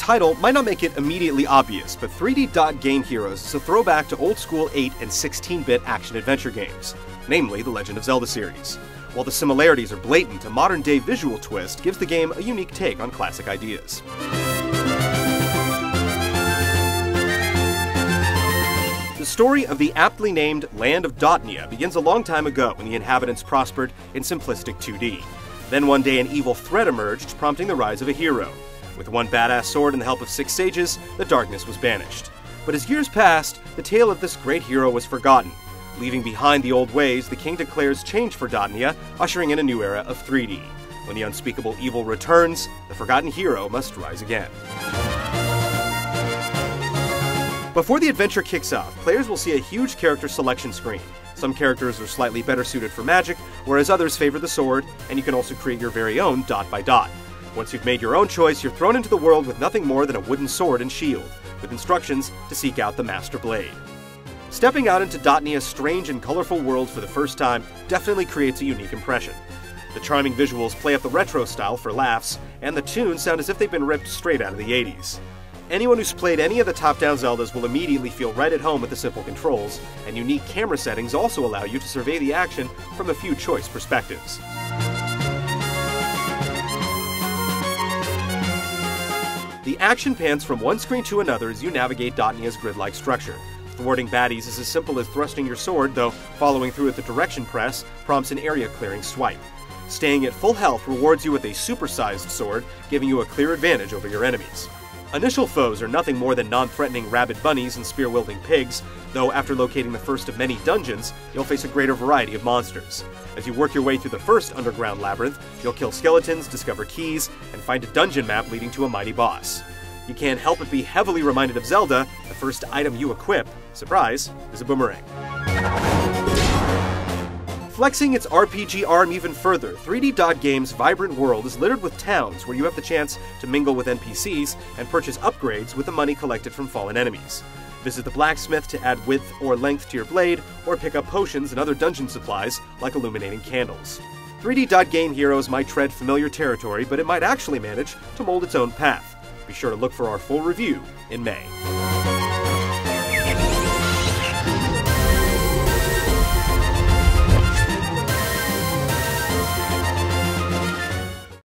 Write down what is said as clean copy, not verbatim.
title might not make it immediately obvious, but 3D Dot Game Heroes is a throwback to old-school 8 and 16-bit action-adventure games, namely the Legend of Zelda series. While the similarities are blatant, a modern-day visual twist gives the game a unique take on classic ideas. The story of the aptly named Land of Dotnia begins a long time ago when the inhabitants prospered in simplistic 2D. Then one day an evil threat emerged, prompting the rise of a hero. With one badass sword and the help of 6 sages, the darkness was banished. But as years passed, the tale of this great hero was forgotten. Leaving behind the old ways, the king declares change for Dotnia, ushering in a new era of 3D. When the unspeakable evil returns, the forgotten hero must rise again. Before the adventure kicks off, players will see a huge character selection screen. Some characters are slightly better suited for magic, whereas others favor the sword, and you can also create your very own dot by dot. Once you've made your own choice, you're thrown into the world with nothing more than a wooden sword and shield, with instructions to seek out the Master Blade. Stepping out into Dotnia's strange and colorful world for the first time definitely creates a unique impression. The charming visuals play up the retro style for laughs, and the tunes sound as if they've been ripped straight out of the 80s. Anyone who's played any of the top-down Zeldas will immediately feel right at home with the simple controls, and unique camera settings also allow you to survey the action from a few choice perspectives. The action pans from one screen to another as you navigate Dotnia's grid-like structure. Thwarting baddies is as simple as thrusting your sword, though following through with the direction press prompts an area-clearing swipe. Staying at full health rewards you with a supersized sword, giving you a clear advantage over your enemies. Initial foes are nothing more than non-threatening rabid bunnies and spear-wielding pigs, though after locating the first of many dungeons, you'll face a greater variety of monsters. As you work your way through the first underground labyrinth, you'll kill skeletons, discover keys, and find a dungeon map leading to a mighty boss. You can't help but be heavily reminded of Zelda. The first item you equip, surprise, is a boomerang. Flexing its RPG arm even further, 3D Dot Game's vibrant world is littered with towns where you have the chance to mingle with NPCs and purchase upgrades with the money collected from fallen enemies. Visit the blacksmith to add width or length to your blade, or pick up potions and other dungeon supplies like illuminating candles. 3D Dot Game Heroes might tread familiar territory, but it might actually manage to mold its own path. Be sure to look for our full review in May.